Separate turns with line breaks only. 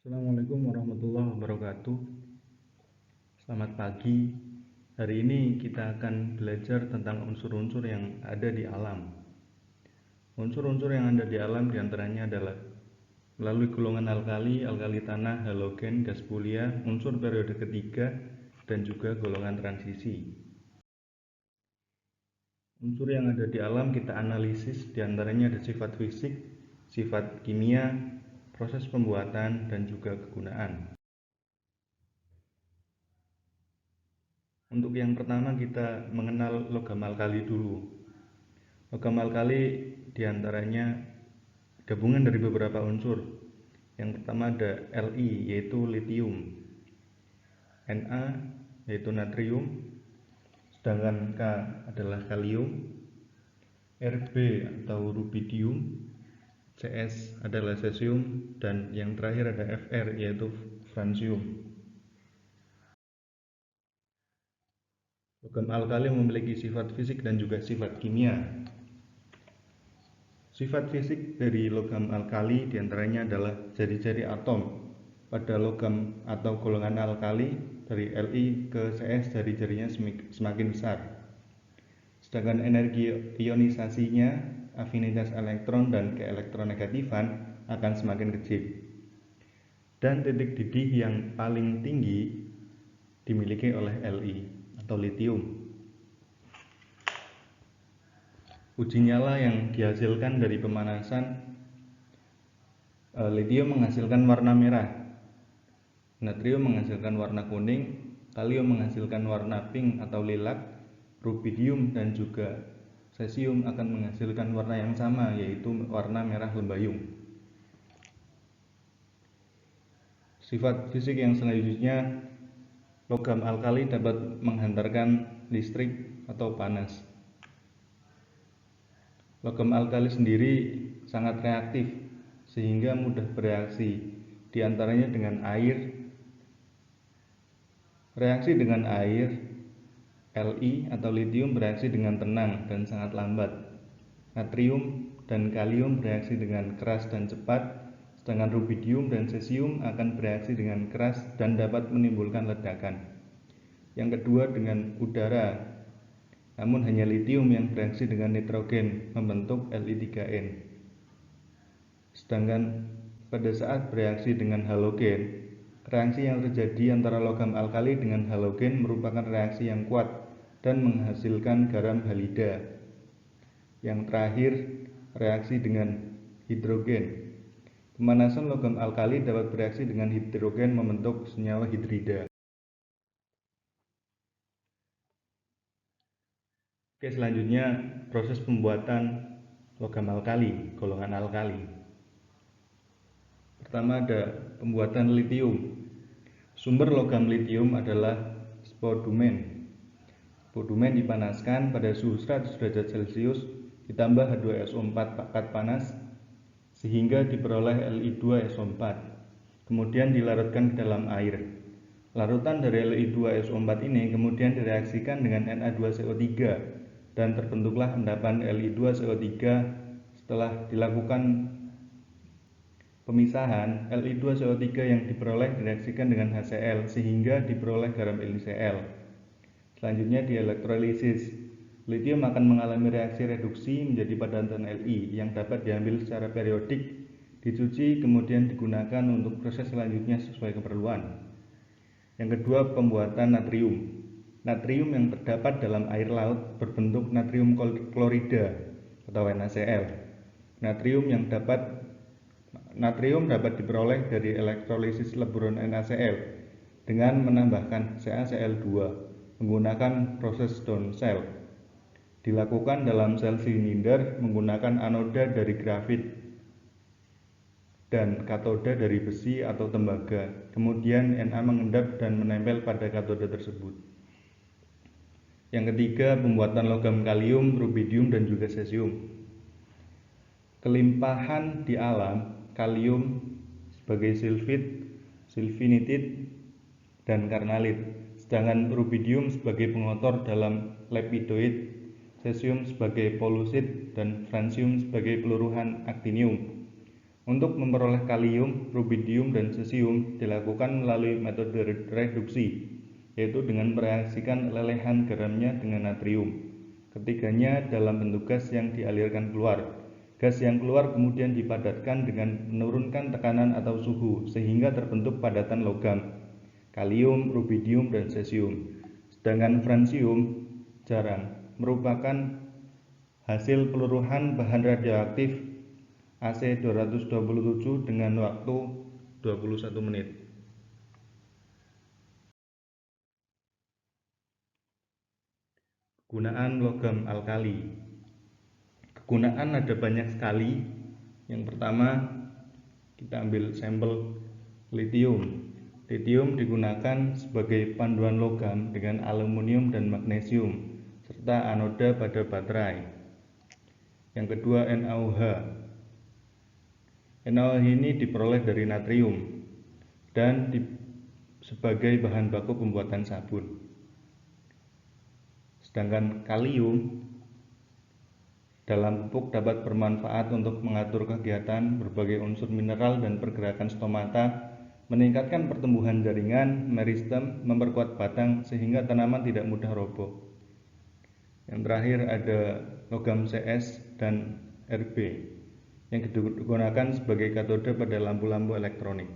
Assalamualaikum warahmatullahi wabarakatuh. Selamat pagi. Hari ini kita akan belajar tentang unsur-unsur yang ada di alam. Unsur-unsur yang ada di alam diantaranya adalah melalui golongan alkali, alkali tanah, halogen, gas mulia, unsur periode ketiga, dan juga golongan transisi. Unsur yang ada di alam kita analisis, diantaranya ada sifat fisik, sifat kimia, proses pembuatan, dan juga kegunaan. Untuk yang pertama kita mengenal logam alkali dulu. Logam alkali diantaranya gabungan dari beberapa unsur. Yang pertama ada Li yaitu litium, Na yaitu natrium, sedangkan K adalah kalium, Rb atau rubidium, Cs adalah cesium, dan yang terakhir ada Fr yaitu francium. Logam alkali memiliki sifat fisik dan juga sifat kimia. Sifat fisik dari logam alkali diantaranya adalah jari-jari atom. Pada logam atau golongan alkali dari Li ke Cs jari-jarinya semakin besar. Sedangkan energi ionisasinya, afinitas elektron dan keelektronegatifan akan semakin kecil. Dan titik didih yang paling tinggi dimiliki oleh Li atau litium. Uji nyala yang dihasilkan dari pemanasan, litium menghasilkan warna merah, natrium menghasilkan warna kuning, kalium menghasilkan warna pink atau lilac, rubidium dan juga cesium akan menghasilkan warna yang sama, yaitu warna merah lembayung. Sifat fisik yang selanjutnya, logam alkali dapat menghantarkan listrik atau panas. Logam alkali sendiri sangat reaktif sehingga mudah bereaksi, diantaranya dengan air. Reaksi dengan air, Li atau litium bereaksi dengan tenang dan sangat lambat. Natrium dan kalium bereaksi dengan keras dan cepat, sedangkan rubidium dan cesium akan bereaksi dengan keras dan dapat menimbulkan ledakan. Yang kedua dengan udara, namun hanya litium yang bereaksi dengan nitrogen membentuk Li3N. Sedangkan pada saat bereaksi dengan halogen, reaksi yang terjadi antara logam alkali dengan halogen merupakan reaksi yang kuat dan menghasilkan garam halida. Yang terakhir, reaksi dengan hidrogen. Pemanasan logam alkali dapat bereaksi dengan hidrogen membentuk senyawa hidrida. Oke, selanjutnya proses pembuatan logam alkali, golongan alkali. Pertama ada pembuatan litium. Sumber logam litium adalah spodumen. Spodumen dipanaskan pada suhu 100 derajat Celcius ditambah H2SO4 pakat panas sehingga diperoleh Li2SO4. Kemudian dilarutkan ke dalam air. Larutan dari Li2SO4 ini kemudian direaksikan dengan Na2CO3 dan terbentuklah endapan Li2CO3. Setelah dilakukan pemisahan, Li2CO3 yang diperoleh direaksikan dengan HCl sehingga diperoleh garam NiCl. Selanjutnya dielektrolisis. Litium akan mengalami reaksi reduksi menjadi padatan Li yang dapat diambil secara periodik, dicuci kemudian digunakan untuk proses selanjutnya sesuai keperluan. Yang kedua, pembuatan natrium. Natrium yang terdapat dalam air laut berbentuk natrium klorida atau NaCl. Natrium dapat diperoleh dari elektrolisis leburon NaCl dengan menambahkan CaCl2 menggunakan proses down cell. Dilakukan dalam sel silinder menggunakan anoda dari grafit dan katoda dari besi atau tembaga. Kemudian Na mengendap dan menempel pada katoda tersebut. Yang ketiga, pembuatan logam kalium, rubidium dan juga cesium. Kelimpahan di alam, kalium sebagai silfit, silvinitid, dan karnalit, sedangkan rubidium sebagai pengotor dalam lepidoid, cesium sebagai polusid, dan francium sebagai peluruhan aktinium. Untuk memperoleh kalium, rubidium, dan cesium dilakukan melalui metode reduksi, yaitu dengan mereaksikan lelehan garamnya dengan natrium. Ketiganya dalam bentuk gas yang dialirkan keluar. Gas yang keluar kemudian dipadatkan dengan menurunkan tekanan atau suhu sehingga terbentuk padatan logam, kalium, rubidium, dan cesium. Sedangkan francium jarang, merupakan hasil peluruhan bahan radioaktif AC-227 dengan waktu 21 menit. Kegunaan logam alkali. Kegunaan ada banyak sekali. Yang pertama, kita ambil sampel litium. Litium digunakan sebagai panduan logam dengan aluminium dan magnesium, serta anoda pada baterai. Yang kedua, NaOH. NaOH ini diperoleh dari natrium dan sebagai bahan baku pembuatan sabun. Sedangkan kalium dalam pupuk dapat bermanfaat untuk mengatur kegiatan berbagai unsur mineral dan pergerakan stomata, meningkatkan pertumbuhan jaringan, meristem, memperkuat batang sehingga tanaman tidak mudah roboh. Yang terakhir ada logam Cs dan Rb yang digunakan sebagai katode pada lampu-lampu elektronik.